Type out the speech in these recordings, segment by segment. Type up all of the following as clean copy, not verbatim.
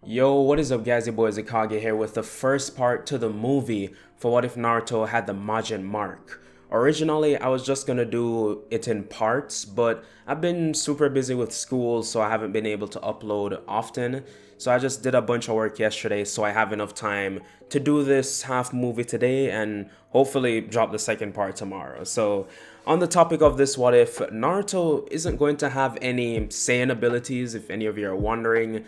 Yo, what is up guys, your boy IzuKage here with the first part to the movie for What If Naruto Had the Majin Mark. Originally, I was just gonna do it in parts, but I've been super busy with school, so I haven't been able to upload often. So I just did a bunch of work yesterday, so I have enough time to do this half movie today and hopefully drop the second part tomorrow. So on the topic of this what if, Naruto isn't going to have any Saiyan abilities, if any of you are wondering.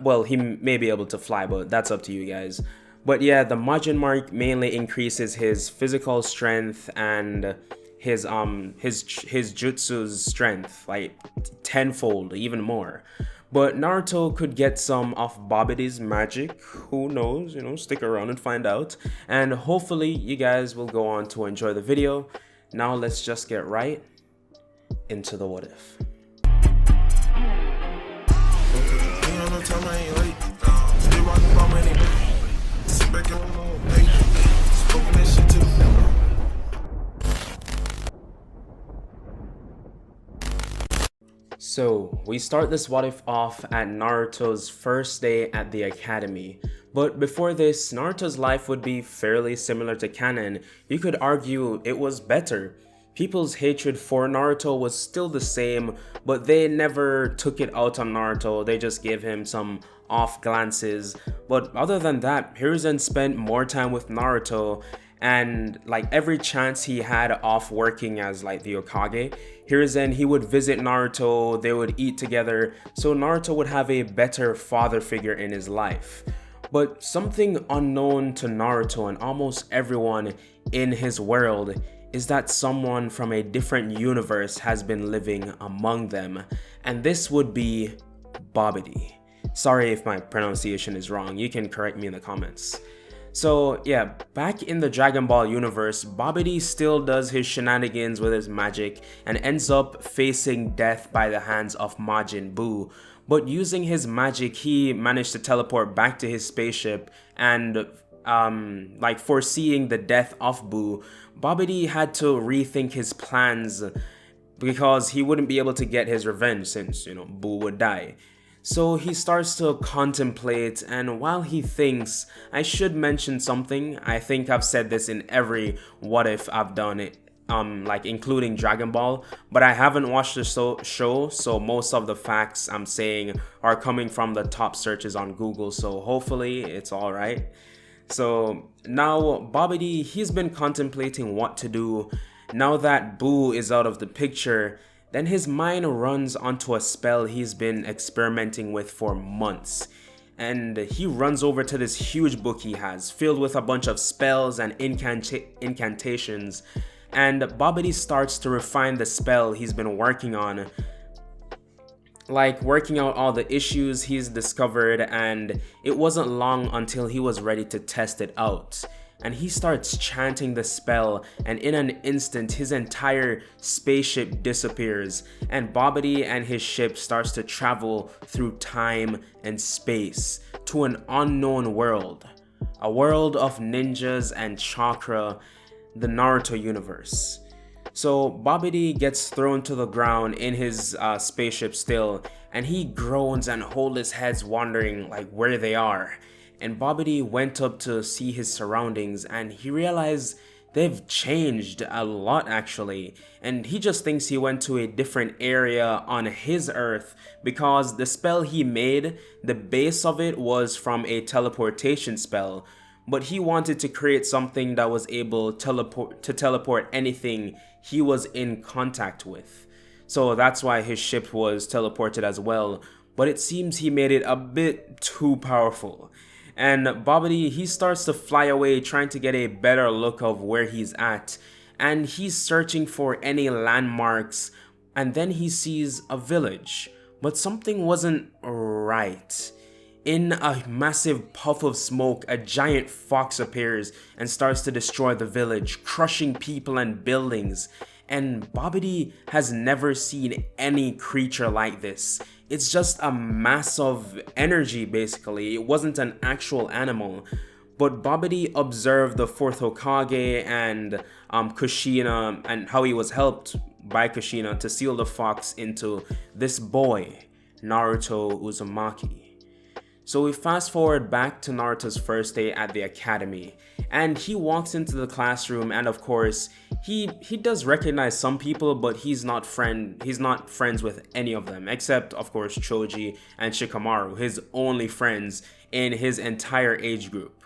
Well, he may be able to fly, but that's up to you guys. But yeah, the Majin Mark mainly increases his physical strength and his jutsu's strength like tenfold, even more. But Naruto could get some of Babidi's magic. Who knows? Stick around and find out. And hopefully you guys will go on to enjoy the video. Now let's just get right into the what if. So, we start this what if off at Naruto's first day at the academy. But before this, Naruto's life would be fairly similar to canon. You could argue it was better. People's hatred for Naruto was still the same, but they never took it out on Naruto. They just gave him some off glances. But other than that, Hiruzen spent more time with Naruto, and like every chance he had off working as like the Hokage, Hiruzen, he would visit Naruto, they would eat together, so Naruto would have a better father figure in his life. But something unknown to Naruto and almost everyone in his world is that someone from a different universe has been living among them, and this would be Babidi. Sorry if my pronunciation is wrong, you can correct me in the comments. So yeah, back in the Dragon Ball universe, Babidi still does his shenanigans with his magic and ends up facing death by the hands of Majin Buu. But using his magic, he managed to teleport back to his spaceship, and like foreseeing the death of Buu, Babidi had to rethink his plans because he wouldn't be able to get his revenge since, Buu would die. So he starts to contemplate, and while he thinks, I should mention something. I think I've said this in every what if I've done it, like including Dragon Ball, but I haven't watched the show, so most of the facts I'm saying are coming from the top searches on Google, so hopefully it's alright. So now Babidi, he's been contemplating what to do now that Buu is out of the picture. Then his mind runs onto a spell he's been experimenting with for months. And he runs over to this huge book he has, filled with a bunch of spells and incantations. And Babidi starts to refine the spell he's been working on, like working out all the issues he's discovered, and it wasn't long until he was ready to test it out. And he starts chanting the spell, and in an instant his entire spaceship disappears, and Babidi and his ship starts to travel through time and space to an unknown world, a world of ninjas and chakra, the Naruto universe. So Babidi gets thrown to the ground in his spaceship still, and he groans and holds his head wondering like where they are. And Babidi went up to see his surroundings, and he realized they've changed a lot actually, and he just thinks he went to a different area on his Earth because the spell he made, the base of it was from a teleportation spell, but he wanted to create something that was able to teleport anything he was in contact with. So that's why his ship was teleported as well, but it seems he made it a bit too powerful. And Babidi, he starts to fly away trying to get a better look of where he's at, and he's searching for any landmarks, and then he sees a village, but something wasn't right. In a massive puff of smoke, a giant fox appears and starts to destroy the village, crushing people and buildings. And Babidi has never seen any creature like this. It's just a mass of energy basically. It wasn't an actual animal. But Babidi observed the fourth Hokage and Kushina, and how he was helped by Kushina to seal the fox into this boy, Naruto Uzumaki. So we fast forward back to Naruto's first day at the academy, and he walks into the classroom, and of course, he does recognize some people, but he's not friends with any of them, except of course Choji and Shikamaru, his only friends in his entire age group.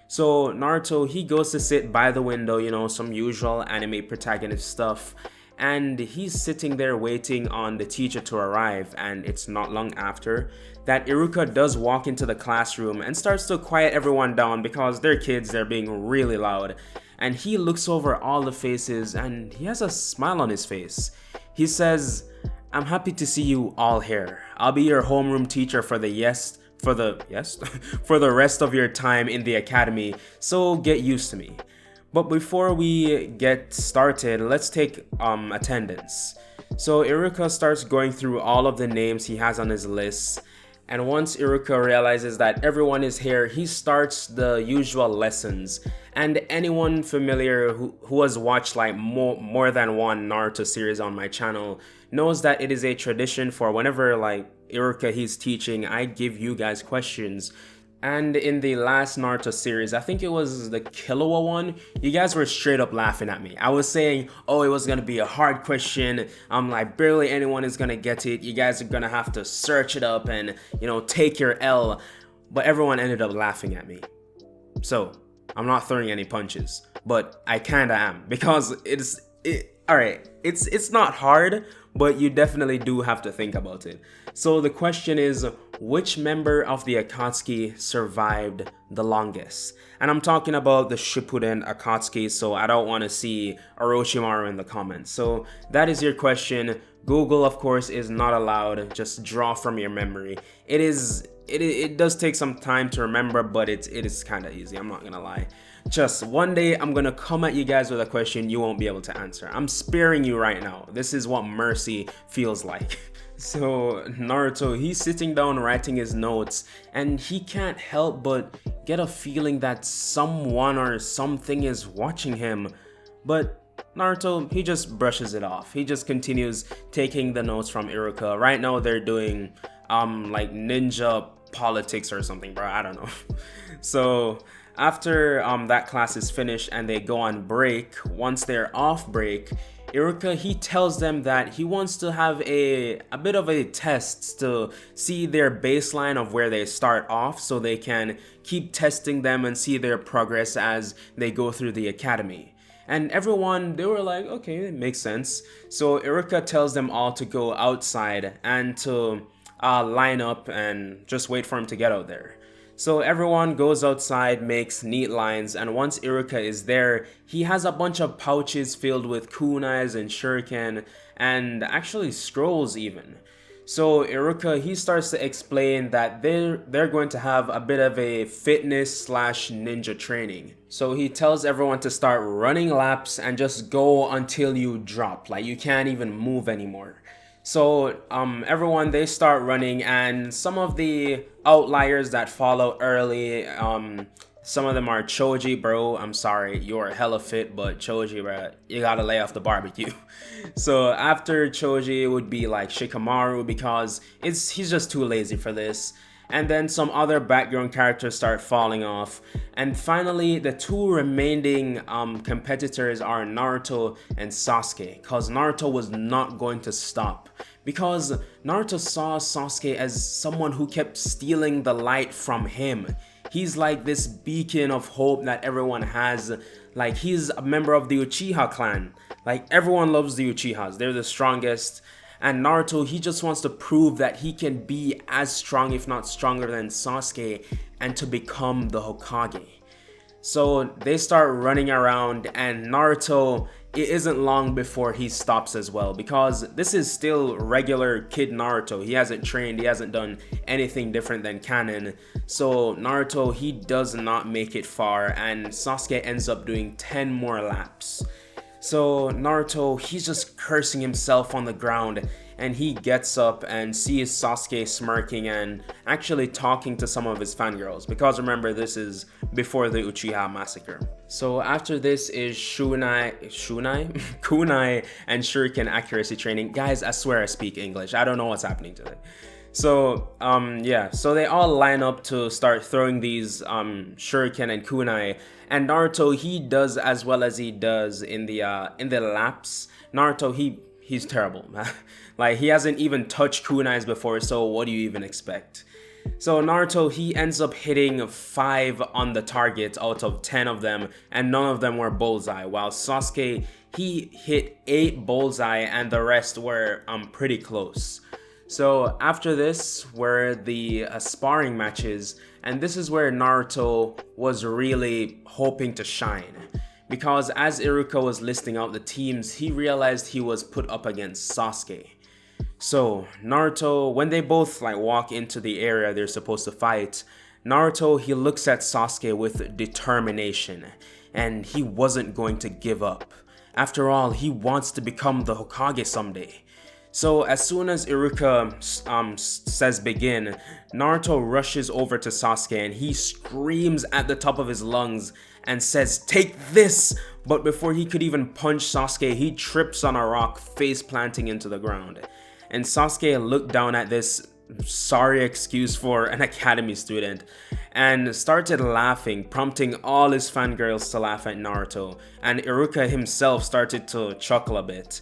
So Naruto, he goes to sit by the window, some usual anime protagonist stuff, and he's sitting there waiting on the teacher to arrive, and it's not long after that Iruka does walk into the classroom and starts to quiet everyone down because they're kids, they're being really loud. And he looks over all the faces and he has a smile on his face. He says, "I'm happy to see you all here. I'll be your homeroom teacher for the for the rest of your time in the academy, so get used to me." But before we get started, let's take attendance. So Iruka starts going through all of the names he has on his list, and once Iruka realizes that everyone is here, he starts the usual lessons. And anyone familiar who has watched like more than one Naruto series on my channel knows that it is a tradition for whenever like Iruka he's teaching, I give you guys questions. And in the last Naruto series, I think it was the Killua one, you guys were straight up laughing at me. I was saying, oh, it was gonna be a hard question. I'm like, barely anyone is gonna get it. You guys are gonna have to search it up and, take your L. But everyone ended up laughing at me. So, I'm not throwing any punches, but I kinda am, because it's not hard, but you definitely do have to think about it. So the question is, which member of the Akatsuki survived the longest? And I'm talking about the Shippuden Akatsuki, so I don't want to see Orochimaru in the comments. So that is your question. Google, of course, is not allowed. Just draw from your memory. It does take some time to remember, but it is kind of easy, I'm not gonna lie. Just one day I'm gonna come at you guys with a question you won't be able to answer. I'm sparing you right now. This is what mercy feels like. So Naruto, he's sitting down writing his notes, and he can't help but get a feeling that someone or something is watching him. But Naruto, he just brushes it off. He just continues taking the notes from Iruka. Right now they're doing like ninja politics or something, bro. I don't know. So after that class is finished and they go on break, once they're off break, Iruka, he tells them that he wants to have a bit of a test to see their baseline of where they start off, so they can keep testing them and see their progress as they go through the academy. And everyone, they were like, okay, it makes sense. So Iruka tells them all to go outside and to line up and just wait for him to get out there. So everyone goes outside, makes neat lines, and once Iruka is there, he has a bunch of pouches filled with kunais and shuriken, and actually scrolls even. So Iruka, he starts to explain that they're going to have a bit of a fitness slash ninja training. So he tells everyone to start running laps and just go until you drop, like you can't even move anymore. So everyone, they start running, and some of the outliers that follow early, some of them are Choji, bro. I'm sorry, you're hella fit, but Choji, bro, you gotta lay off the barbecue. So after Choji, it would be like Shikamaru, because he's just too lazy for this. And then some other background characters start falling off. And finally, the two remaining competitors are Naruto and Sasuke, because Naruto was not going to stop. Because Naruto saw Sasuke as someone who kept stealing the light from him. He's like this beacon of hope that everyone has. Like, he's a member of the Uchiha clan. Like, everyone loves the Uchihas. They're the strongest. And Naruto, he just wants to prove that he can be as strong, if not stronger than Sasuke, and to become the Hokage. So they start running around, and Naruto, it isn't long before he stops as well, because this is still regular kid Naruto. He hasn't trained, he hasn't done anything different than canon. So Naruto, he does not make it far, and Sasuke ends up doing 10 more laps. So Naruto, he's just cursing himself on the ground, and he gets up and sees Sasuke smirking and actually talking to some of his fangirls, because remember, this is before the Uchiha massacre. So after this is kunai and shuriken accuracy training. Guys, I swear I speak English. I don't know what's happening today. So they all line up to start throwing these shuriken and kunai, and Naruto, he does as well as he does in the laps. Naruto, he's terrible, man. Like, he hasn't even touched kunais before, so what do you even expect? So Naruto, he ends up hitting 5 on the target out of 10 of them, and none of them were bullseye, while Sasuke, he hit 8 bullseye and the rest were pretty close. So after this were the sparring matches, and this is where Naruto was really hoping to shine. Because as Iruka was listing out the teams, he realized he was put up against Sasuke. So Naruto, when they both walk into the area they're supposed to fight, Naruto, he looks at Sasuke with determination, and he wasn't going to give up. After all, he wants to become the Hokage someday. So as soon as Iruka says begin, Naruto rushes over to Sasuke and he screams at the top of his lungs and says, "Take this!" But before he could even punch Sasuke, he trips on a rock, face planting into the ground. And Sasuke looked down at this sorry excuse for an academy student and started laughing, prompting all his fangirls to laugh at Naruto, and Iruka himself started to chuckle a bit.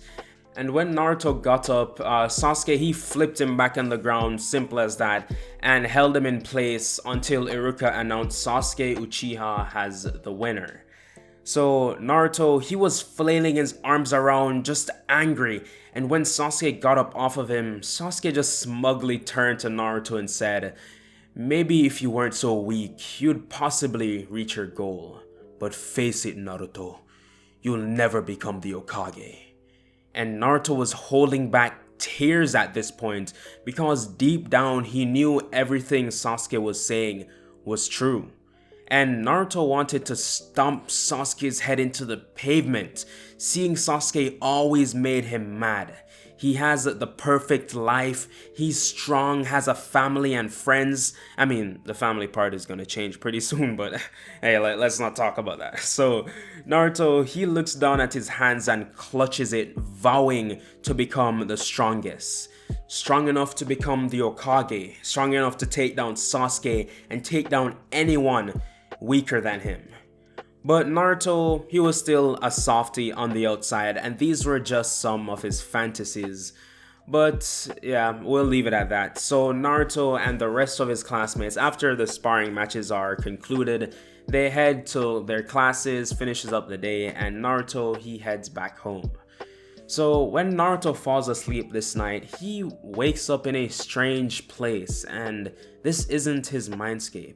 And when Naruto got up, Sasuke, he flipped him back on the ground, simple as that, and held him in place until Iruka announced Sasuke Uchiha as the winner. So Naruto, he was flailing his arms around, just angry, and when Sasuke got up off of him, Sasuke just smugly turned to Naruto and said, "Maybe if you weren't so weak, you'd possibly reach your goal. But face it, Naruto, you'll never become the Hokage." And Naruto was holding back tears at this point because deep down he knew everything Sasuke was saying was true. And Naruto wanted to stomp Sasuke's head into the pavement. Seeing Sasuke always made him mad. He has the perfect life, he's strong, has a family and friends. I mean, the family part is gonna change pretty soon, but hey, let's not talk about that. So Naruto, he looks down at his hands and clutches it, vowing to become the strongest. Strong enough to become the Hokage, strong enough to take down Sasuke and take down anyone weaker than him. But Naruto, he was still a softie on the outside, and these were just some of his fantasies. But yeah, we'll leave it at that. So Naruto and the rest of his classmates, after the sparring matches are concluded, they head to their classes, finishes up the day, and Naruto, he heads back home. So when Naruto falls asleep this night, he wakes up in a strange place, and this isn't his mindscape.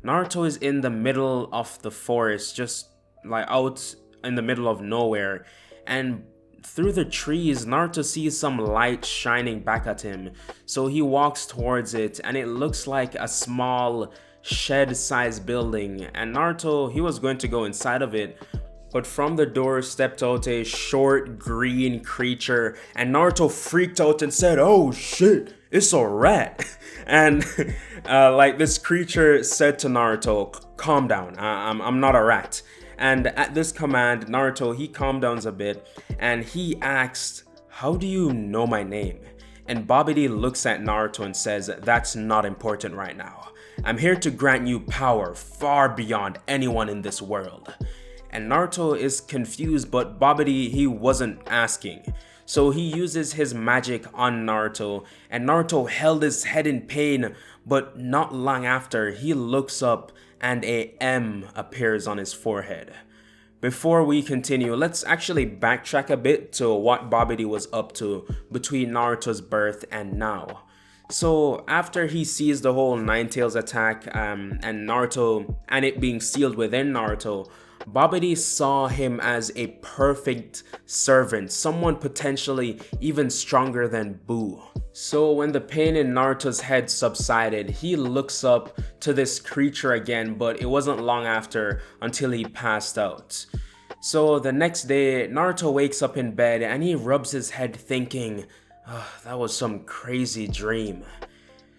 Naruto is in the middle of the forest, just out in the middle of nowhere, and through the trees, Naruto sees some light shining back at him. So he walks towards it, and it looks like a small shed-sized building, and Naruto, he was going to go inside of it, but from the door stepped out a short green creature, and Naruto freaked out and said, "Oh shit, it's a rat." And this creature said to Naruto, "Calm down, I'm not a rat." And at this command, Naruto, he calmed down a bit, and he asked, "How do you know my name?" And Babidi looks at Naruto and says, "That's not important right now. I'm here to grant you power far beyond anyone in this world." And Naruto is confused, but Babidi, he wasn't asking. So he uses his magic on Naruto, and Naruto held his head in pain, but not long after, he looks up and a M appears on his forehead. Before we continue, let's actually backtrack a bit to what Babidi was up to between Naruto's birth and now. So after he sees the whole Nine Tails attack and Naruto, and it being sealed within Naruto, Babidi saw him as a perfect servant, someone potentially even stronger than Boo. So when the pain in Naruto's head subsided, he looks up to this creature again, but it wasn't long after until he passed out. So the next day, Naruto wakes up in bed and he rubs his head thinking, that was some crazy dream.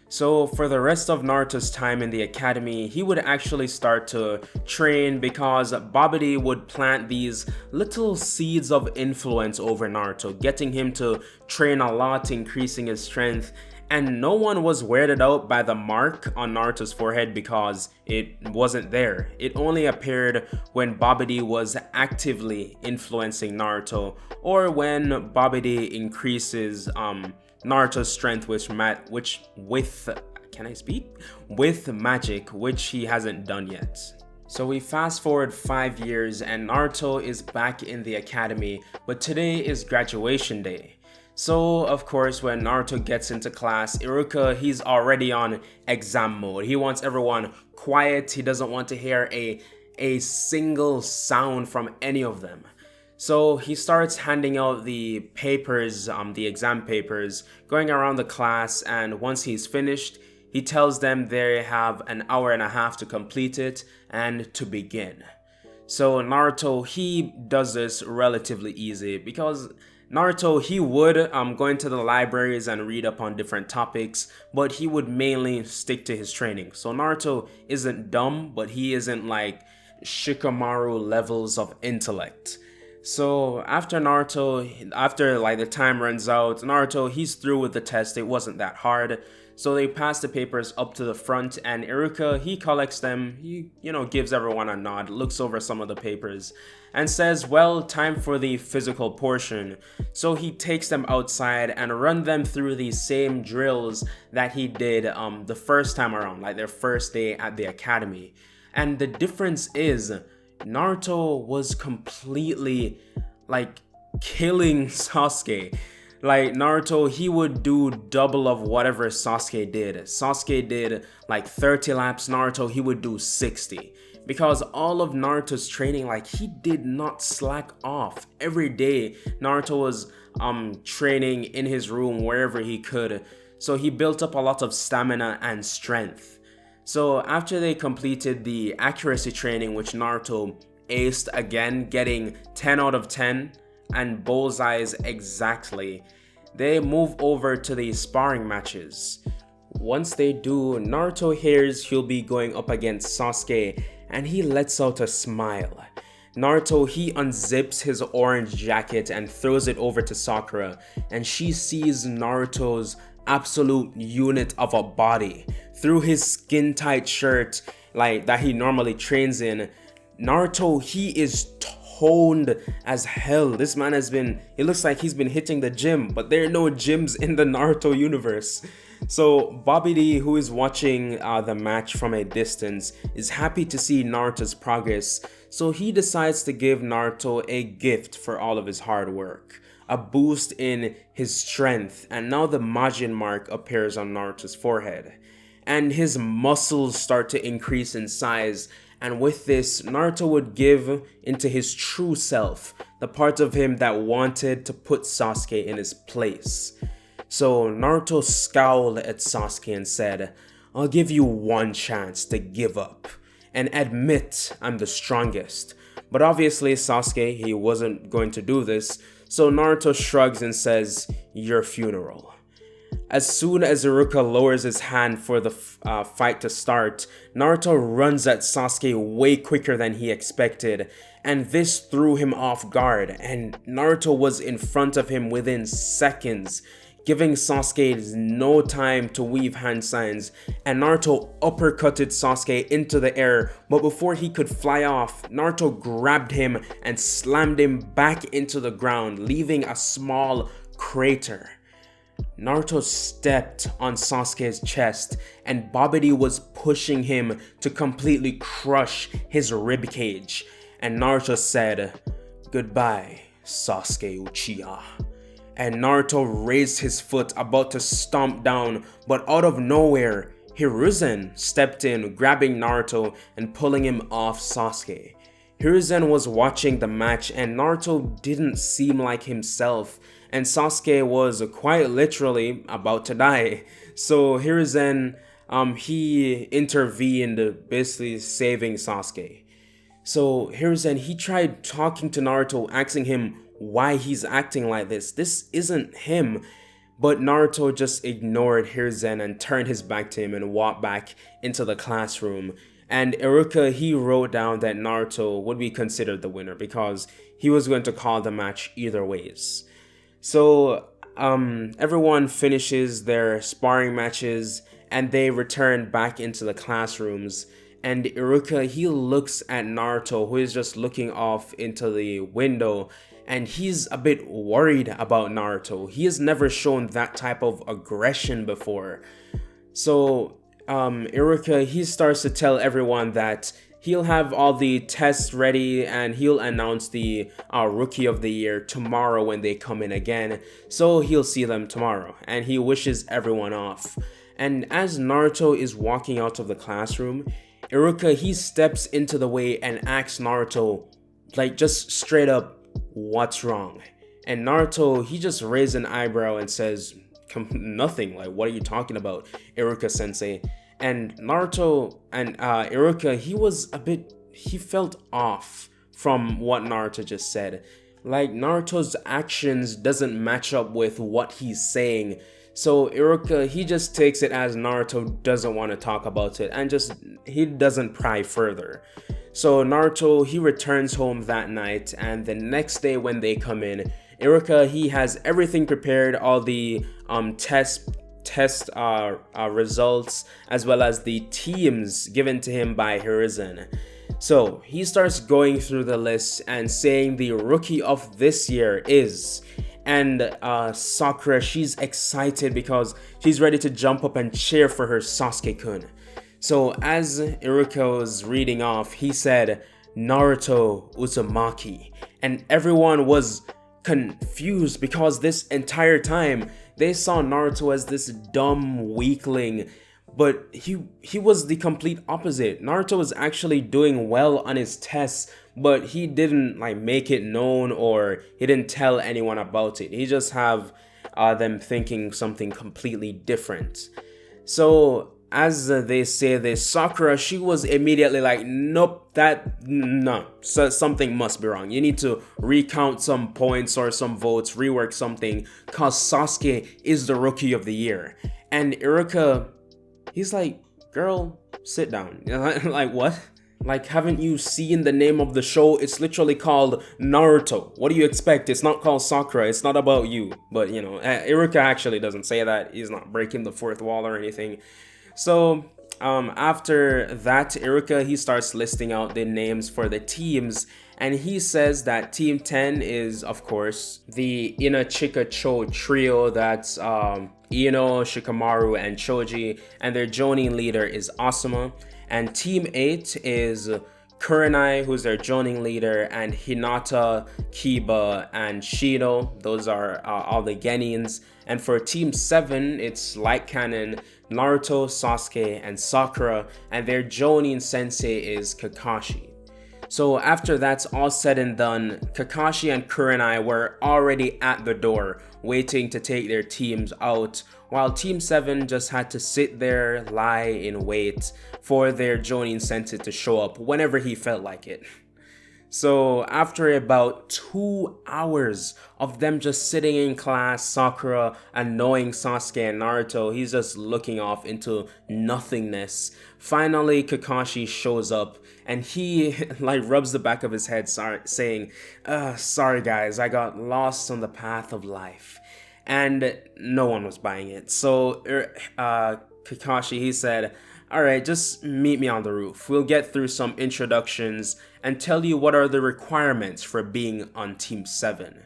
So for the rest of Naruto's time in the academy, he would actually start to train because Babidi would plant these little seeds of influence over Naruto, getting him to train a lot, increasing his strength, and no one was weirded out by the mark on Naruto's forehead because it wasn't there. It only appeared when Babidi was actively influencing Naruto, or when Babidi increases Naruto's strength with magic, which he hasn't done yet. So we fast forward 5 years and Naruto is back in the academy, but today is graduation day. So of course when Naruto gets into class, Iruka, he's already on exam mode. He wants everyone quiet. He doesn't want to hear a single sound from any of them. So he starts handing out the papers, the exam papers, going around the class, and once he's finished, he tells them they have an hour and a half to complete it and to begin. So Naruto, he does this relatively easy because Naruto, he would go into the libraries and read up on different topics, but he would mainly stick to his training. So Naruto isn't dumb, but he isn't like Shikamaru levels of intellect. So after the time runs out, Naruto, he's through with the test. It wasn't that hard. So they pass the papers up to the front, and Iruka, he collects them. He, gives everyone a nod, looks over some of the papers, and says, well, time for the physical portion. So he takes them outside and run them through the same drills that he did the first time around, like their first day at the academy. And the difference is, Naruto was completely killing Sasuke. Like Naruto, he would do double of whatever Sasuke did. Sasuke did 30 laps, Naruto, he would do 60. Because all of Naruto's training, he did not slack off. Every day, Naruto was training in his room wherever he could. So he built up a lot of stamina and strength. So after they completed the accuracy training, which Naruto aced again, getting 10 out of 10 and bullseyes exactly, they move over to the sparring matches. Once they do, Naruto hears he'll be going up against Sasuke and he lets out a smile. Naruto, he unzips his orange jacket and throws it over to Sakura, and she sees Naruto's absolute unit of a body. Through his skin tight shirt that he normally trains in, Naruto, he is toned as hell. This man it looks like he's been hitting the gym, but there are no gyms in the Naruto universe. So Babidi, who is watching the match from a distance, is happy to see Naruto's progress, so he decides to give Naruto a gift for all of his hard work. A boost in his strength, and now the Majin mark appears on Naruto's forehead. And his muscles start to increase in size, and with this, Naruto would give into his true self, the part of him that wanted to put Sasuke in his place. So Naruto scowled at Sasuke and said, I'll give you one chance to give up and admit I'm the strongest. But obviously Sasuke, he wasn't going to do this, so Naruto shrugs and says, your funeral. As soon as Iruka lowers his hand for the fight to start, Naruto runs at Sasuke way quicker than he expected, and this threw him off guard, and Naruto was in front of him within seconds, giving Sasuke no time to weave hand signs, and Naruto uppercutted Sasuke into the air, but before he could fly off, Naruto grabbed him and slammed him back into the ground, leaving a small crater. Naruto stepped on Sasuke's chest, and Babidi was pushing him to completely crush his ribcage, and Naruto said, goodbye, Sasuke Uchiha. And Naruto raised his foot about to stomp down, but out of nowhere, Hiruzen stepped in, grabbing Naruto and pulling him off Sasuke. Hiruzen was watching the match and Naruto didn't seem like himself, and Sasuke was quite literally about to die. So Hiruzen, he intervened, basically saving Sasuke. So Hiruzen, he tried talking to Naruto, asking him why he's acting like this. This isn't him. But Naruto just ignored Hiruzen and turned his back to him and walked back into the classroom. And Iruka, he wrote down that Naruto would be considered the winner because he was going to call the match either ways. So everyone finishes their sparring matches and they return back into the classrooms. And Iruka, he looks at Naruto, who is just looking off into the window, and he's a bit worried about Naruto. He has never shown that type of aggression before. So, Iruka, he starts to tell everyone that he'll have all the tests ready and he'll announce the Rookie of the Year tomorrow when they come in again. So he'll see them tomorrow, and he wishes everyone off. And as Naruto is walking out of the classroom, Iruka, he steps into the way and asks Naruto, like, just straight up, what's wrong? And Naruto, he just raised an eyebrow and says, nothing. Like, what are you talking about, Iruka sensei? And Naruto and Iruka, he felt off from what Naruto just said. Like, Naruto's actions doesn't match up with what he's saying. So Iruka, he just takes it as Naruto doesn't want to talk about it and he doesn't pry further. So Naruto, he returns home that night, and the next day when they come in, Iruka, he has everything prepared, all the test results, as well as the teams given to him by Hiruzen. So he starts going through the list and saying the rookie of this year is, and Sakura, she's excited because she's ready to jump up and cheer for her Sasuke-kun. So as Iruka was reading off, he said Naruto Uzumaki, and everyone was confused because this entire time they saw Naruto as this dumb weakling, but he was the complete opposite. Naruto was actually doing well on his tests, but he didn't like make it known, or he didn't tell anyone about it. He just have them thinking something completely different. So as they say this, Sakura, she was immediately like, nope, so something must be wrong. You need to recount some points or some votes, rework something, cause Sasuke is the rookie of the year. And Iruka, he's like, girl, sit down. Like, what? Like, haven't you seen the name of the show? It's literally called Naruto. What do you expect? It's not called Sakura. It's not about you. But, you know, Iruka actually doesn't say that. He's not breaking the fourth wall or anything. So, after that, Iruka, he starts listing out the names for the teams, and he says that Team 10 is, of course, the Ina-Chika Cho trio. That's Ino, Shikamaru, and Choji, and their joining leader is Asuma. And Team 8 is Kurenai, who's their joining leader, and Hinata, Kiba, and Shino. Those are all the Genins. And for Team 7, it's Light Cannon, Naruto, Sasuke, and Sakura, and their joining sensei is Kakashi. So after that's all said and done, Kakashi and Kurenai were already at the door, waiting to take their teams out, while Team 7 just had to sit there, lie in wait for their joining sensei to show up whenever he felt like it. So after about 2 hours of them just sitting in class, Sakura annoying Sasuke and Naruto, he's just looking off into nothingness. Finally, Kakashi shows up and he like rubs the back of his head, saying, sorry guys, I got lost on the path of life. And no one was buying it. So Kakashi, he said, alright, just meet me on the roof. We'll get through some introductions and tell you what are the requirements for being on Team 7.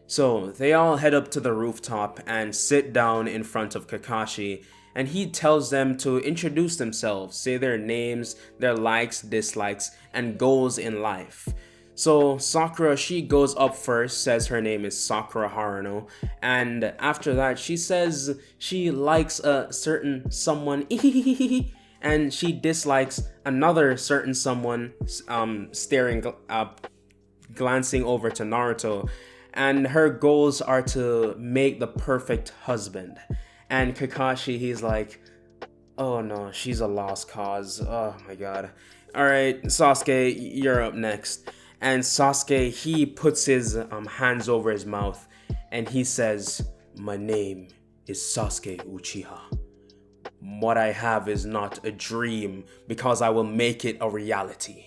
So they all head up to the rooftop and sit down in front of Kakashi, and he tells them to introduce themselves, say their names, their likes, dislikes, and goals in life. So Sakura, she goes up first, says her name is Sakura Haruno, and after that she says she likes a certain someone and she dislikes another certain someone, glancing over to Naruto, and her goals are to make the perfect husband. And Kakashi, he's like, oh no, she's a lost cause, oh my god. Alright, Sasuke, you're up next. And Sasuke, he puts his hands over his mouth and he says, my name is Sasuke Uchiha. What I have is not a dream, because I will make it a reality.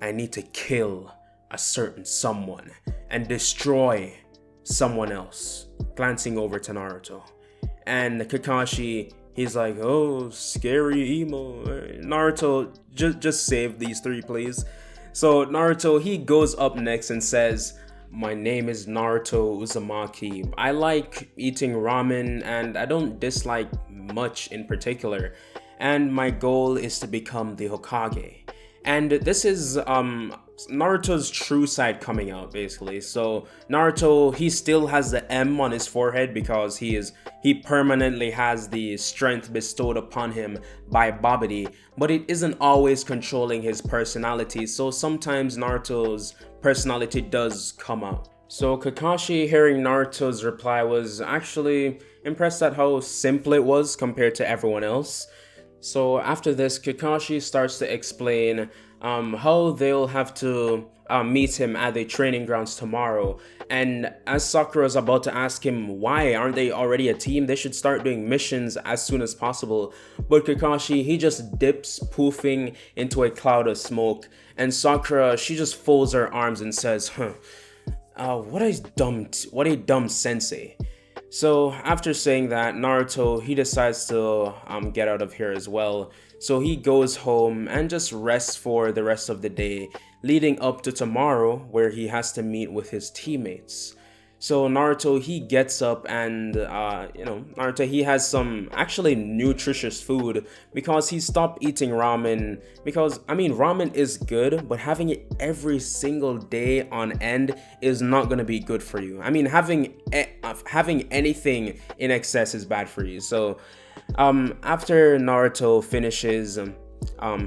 I need to kill a certain someone and destroy someone else, glancing over to Naruto. And Kakashi, he's like, oh, scary emo. Naruto, just save these three, please. So Naruto, he goes up next and says, my name is Naruto Uzumaki. I like eating ramen and I don't dislike much in particular. And my goal is to become the Hokage. And this is Naruto's true side coming out, basically. So Naruto, he still has the M on his forehead because he permanently has the strength bestowed upon him by Babidi, but it isn't always controlling his personality, so sometimes Naruto's personality does come out. So Kakashi, hearing Naruto's reply, was actually impressed at how simple it was compared to everyone else. So after this, Kakashi starts to explain how they'll have to meet him at the training grounds tomorrow. And as Sakura's about to ask him why aren't they already a team, they should start doing missions as soon as possible. But Kakashi, he just dips, poofing into a cloud of smoke. And Sakura, she just folds her arms and says, what a dumb sensei. So after saying that, Naruto, he decides to get out of here as well. So he goes home and just rests for the rest of the day, leading up to tomorrow where he has to meet with his teammates. So Naruto, he gets up and, Naruto, he has some actually nutritious food because he stopped eating ramen because, ramen is good, but having it every single day on end is not going to be good for you. Having anything in excess is bad for you. So, after Naruto finishes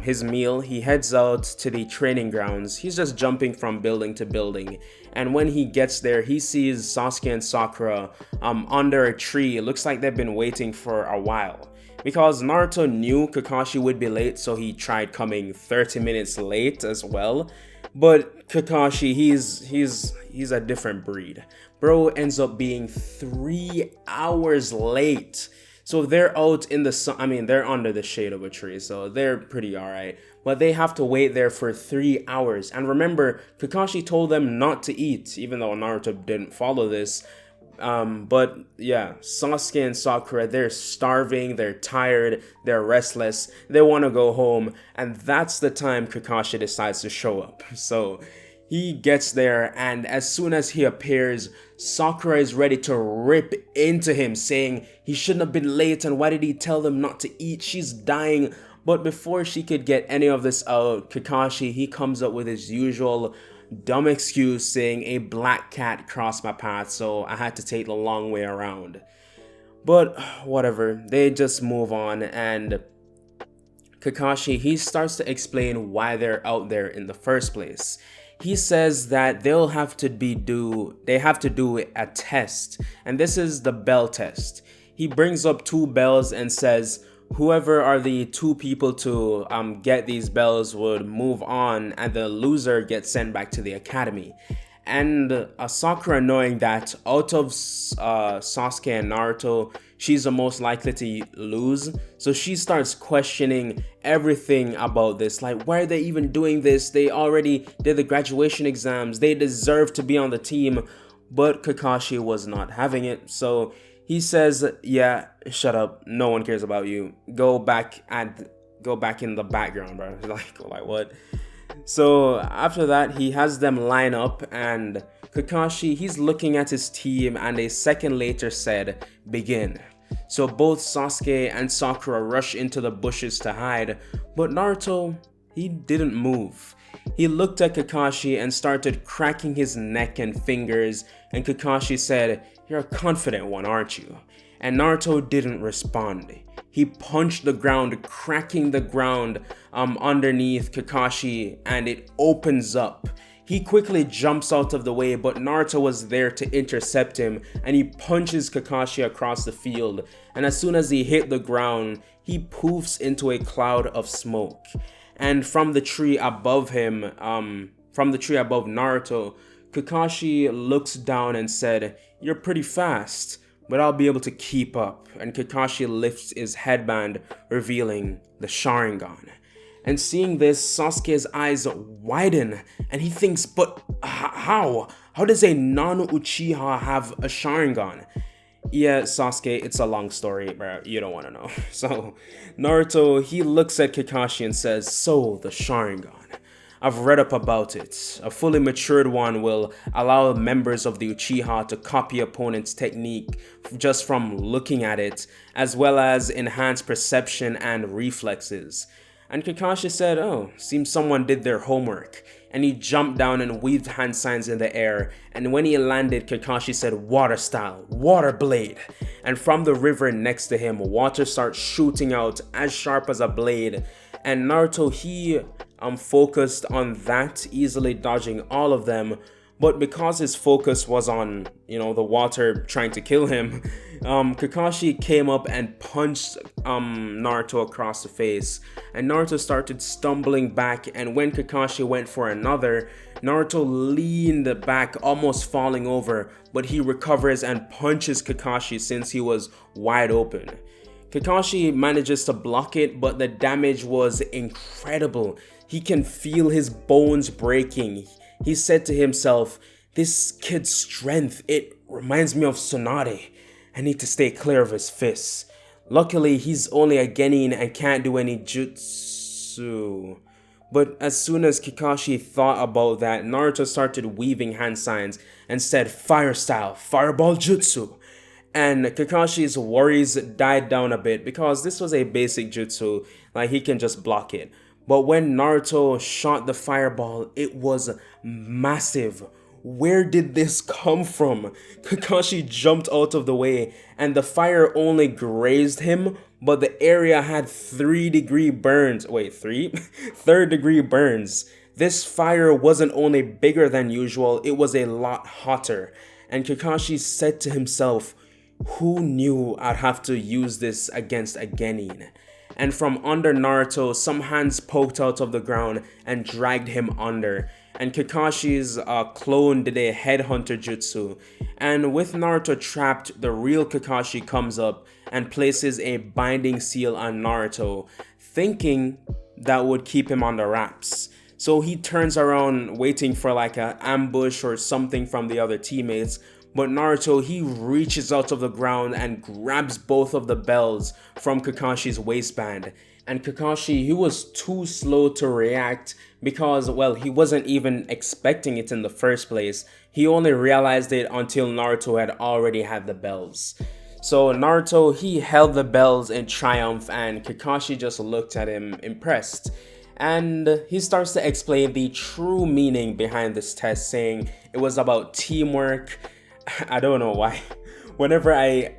his meal, he heads out to the training grounds. He's just jumping from building to building, and when he gets there, he sees Sasuke and Sakura under a tree. It looks like they've been waiting for a while. Because Naruto knew Kakashi would be late, so he tried coming 30 minutes late as well. But Kakashi, he's a different breed. Bro ends up being 3 hours late. So they're out in the sun, they're under the shade of a tree, so they're pretty alright. But they have to wait there for 3 hours. And remember, Kakashi told them not to eat, even though Naruto didn't follow this. But yeah, Sasuke and Sakura, they're starving, they're tired, they're restless, they want to go home. And that's the time Kakashi decides to show up. So he gets there, and as soon as he appears, Sakura is ready to rip into him, saying he shouldn't have been late and why did he tell them not to eat? She's dying. But before she could get any of this out, Kakashi, he comes up with his usual dumb excuse saying a black cat crossed my path, so I had to take the long way around. But whatever, they just move on, and Kakashi, he starts to explain why they're out there in the first place. He says that they have to do a test, and this is the bell test. He brings up 2 bells and says whoever are the 2 people to get these bells would move on, and the loser gets sent back to the academy. And Sakura, knowing that out of Sasuke and Naruto, she's the most likely to lose, so she starts questioning everything about this. Like, why are they even doing this? They already did the graduation exams. They deserve to be on the team. But Kakashi was not having it, so he says, yeah, shut up. No one cares about you. Go back in the background, bro. Like what? So after that, he has them line up, and Kakashi, he's looking at his team, and a second later said, begin. So both Sasuke and Sakura rush into the bushes to hide, but Naruto, he didn't move. He looked at Kakashi and started cracking his neck and fingers, and Kakashi said, you're a confident one, aren't you? And Naruto didn't respond. He punched the ground, cracking the ground underneath Kakashi, and it opens up. He quickly jumps out of the way, but Naruto was there to intercept him, and he punches Kakashi across the field. And as soon as he hit the ground, he poofs into a cloud of smoke. And from the tree above him, Naruto, Kakashi looks down and said, you're pretty fast, but I'll be able to keep up. And Kakashi lifts his headband, revealing the Sharingan. And seeing this, Sasuke's eyes widen, and he thinks, but how? How does a non-Uchiha have a Sharingan? Yeah, Sasuke, it's a long story, bro. You don't want to know. So, Naruto, he looks at Kakashi and says, "So, the Sharingan. I've read up about it. A fully matured one will allow members of the Uchiha to copy opponents' technique just from looking at it, as well as enhance perception and reflexes." And Kakashi said, "Oh, seems someone did their homework." And he jumped down and weaved hand signs in the air. And when he landed, Kakashi said, "Water style, water blade." And from the river next to him, water starts shooting out as sharp as a blade. And Naruto, he focused on that, easily dodging all of them. But because his focus was on, the water trying to kill him, Kakashi came up and punched Naruto across the face. And Naruto started stumbling back, and when Kakashi went for another, Naruto leaned back, almost falling over, but he recovers and punches Kakashi since he was wide open. Kakashi manages to block it, but the damage was incredible. He can feel his bones breaking. He said to himself, "This kid's strength, it reminds me of Tsunade. I need to stay clear of his fists." Luckily, he's only a genin and can't do any jutsu. But as soon as Kakashi thought about that, Naruto started weaving hand signs and said, "Fire style, fireball jutsu." And Kakashi's worries died down a bit because this was a basic jutsu, like he can just block it. But when Naruto shot the fireball, it was massive. Where did this come from? Kakashi jumped out of the way and the fire only grazed him, but the area had 3-degree burns. Wait, 3? Third-degree burns. This fire wasn't only bigger than usual, it was a lot hotter. And Kakashi said to himself, "Who knew I'd have to use this against a genin?" And from under Naruto, some hands poked out of the ground and dragged him under. And Kakashi's clone did a headhunter jutsu. And with Naruto trapped, the real Kakashi comes up and places a binding seal on Naruto, thinking that would keep him on the wraps. So he turns around waiting for like an ambush or something from the other teammates. But Naruto, he reaches out of the ground and grabs both of the bells from Kakashi's waistband. And Kakashi, he was too slow to react because, well, he wasn't even expecting it in the first place. He only realized it until Naruto had already had the bells. So Naruto, he held the bells in triumph and Kakashi just looked at him impressed. And he starts to explain the true meaning behind this test, saying it was about teamwork. I don't know why. Whenever I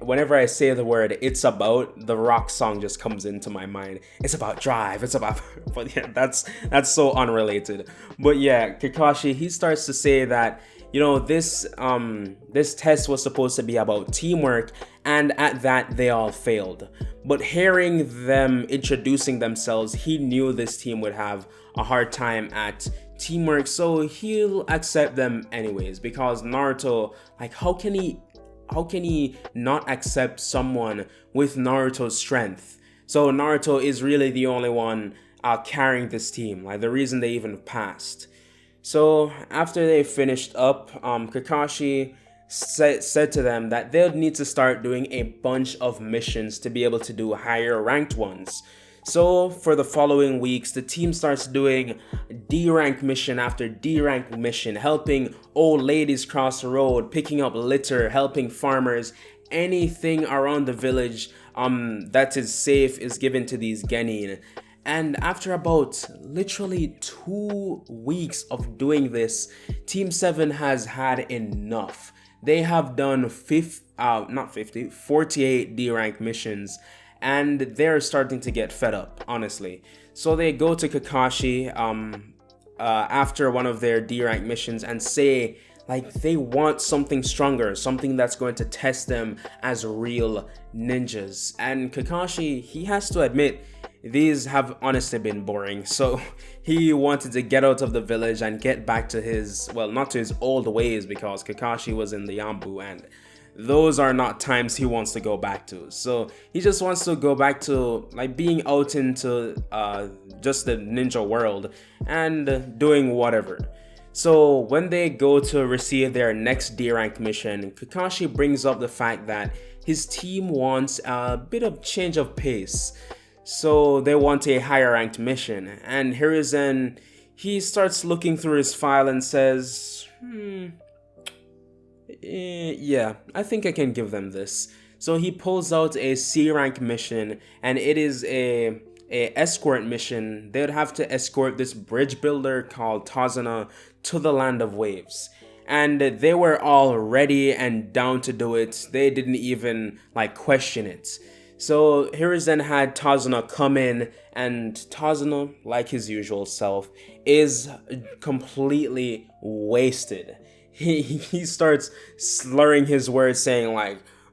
say the word "it's about," the rock song just comes into my mind. It's about drive. It's about, but yeah, that's so unrelated. But yeah, Kakashi, he starts to say that this test was supposed to be about teamwork, and at that they all failed. But hearing them introducing themselves, he knew this team would have a hard time at teamwork, so he'll accept them anyways, because Naruto, like, how can he not accept someone with Naruto's strength? So Naruto is really the only one carrying this team, like the reason they even passed. So after they finished up, Kakashi said to them that they'll need to start doing a bunch of missions to be able to do higher ranked ones. So for the following weeks, the team starts doing D-rank mission after D-rank mission, helping old ladies cross the road, picking up litter, helping farmers. Anything around the village that is safe is given to these genin. And after about literally 2 weeks of doing this, Team 7 has had enough. They have done 48 D-rank missions. And they're starting to get fed up, honestly. So they go to Kakashi after one of their D-rank missions and say, like, they want something stronger, something that's going to test them as real ninjas. And Kakashi, he has to admit, these have honestly been boring. So he wanted to get out of the village and get back to his, well, not to his old ways, because Kakashi was in the Yambu and those are not times he wants to go back to. So he just wants to go back to like being out into just the ninja world and doing whatever. So when they go to receive their next D rank mission, Kakashi brings up the fact that his team wants a bit of change of pace. So they want a higher ranked mission. And Hiruzen, he starts looking through his file and says, yeah, I think I can give them this. So he pulls out a C rank mission, and it is a escort mission. They would have to escort this bridge builder called Tazuna to the Land of Waves. And they were all ready and down to do it. They didn't even question it. So Hiruzen had Tazuna come in, and Tazuna, like his usual self, is completely wasted. He starts slurring his words, saying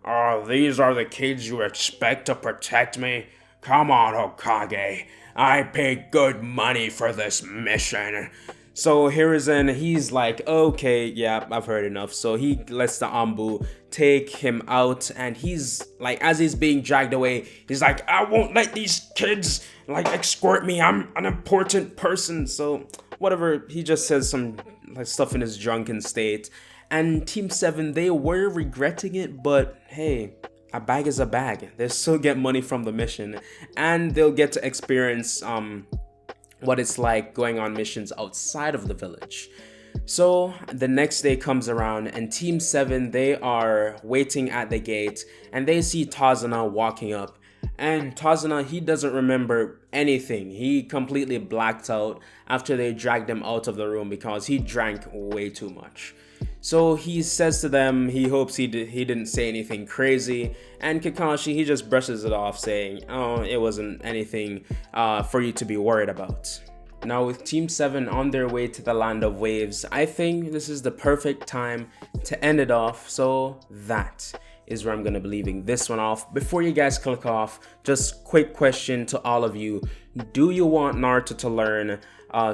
"Oh, these are the kids you expect to protect me? Come on, Hokage. I paid good money for this mission." So Hiruzen, he's like, okay, yeah, I've heard enough. So he lets the Anbu take him out, and he's as he's being dragged away, he's like, I won't let these kids escort me. I'm an important person. So whatever, he just says some stuff in his drunken state. And Team 7, they were regretting it, but hey, a bag is a bag. They still get money from the mission, and they'll get to experience what it's like going on missions outside of the village. So the next day comes around, and Team 7, they are waiting at the gate, and they see Tazuna walking up. And Tazuna, he doesn't remember anything. He completely blacked out after they dragged him out of the room because he drank way too much. So he says to them he hopes he didn't say anything crazy, and Kakashi, he just brushes it off, saying, oh, it wasn't anything for you to be worried about. Now with Team 7 on their way to the Land of Waves, I think this is the perfect time to end it off, so that is where I'm going to be leaving this one off. Before you guys click off, just quick question to all of you. Do you want Naruto to learn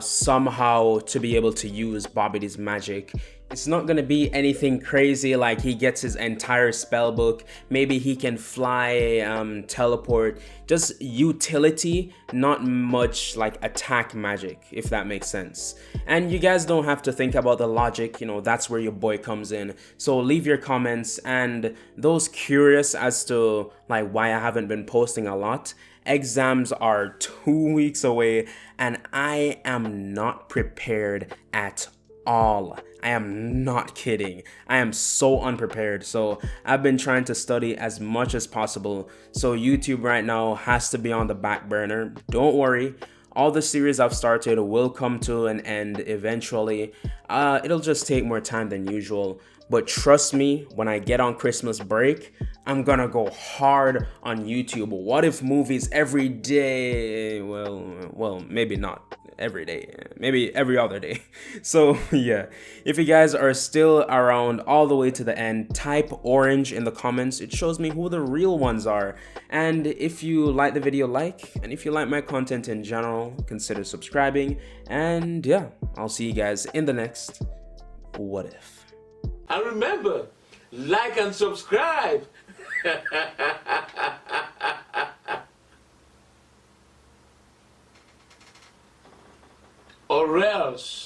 somehow to be able to use Babbidi's magic? It's not going to be anything crazy like he gets his entire spell book. Maybe he can fly, teleport, just utility, not much attack magic, if that makes sense. And you guys don't have to think about the logic, that's where your boy comes in. So leave your comments, and those curious as to why I haven't been posting a lot. Exams are 2 weeks away, and I am not prepared at all. I am not kidding. I am so unprepared. So I've been trying to study as much as possible. So YouTube right now has to be on the back burner. Don't worry. All the series I've started will come to an end eventually. It'll just take more time than usual. But trust me, when I get on Christmas break, I'm gonna go hard on YouTube. What if movies every day? Well, maybe not every day, maybe every other day. So yeah, if you guys are still around all the way to the end, type orange in the comments. It shows me who the real ones are. And if you like the video, and if you like my content in general, consider subscribing. And yeah, I'll see you guys in the next What If. And remember, like and subscribe. Or else.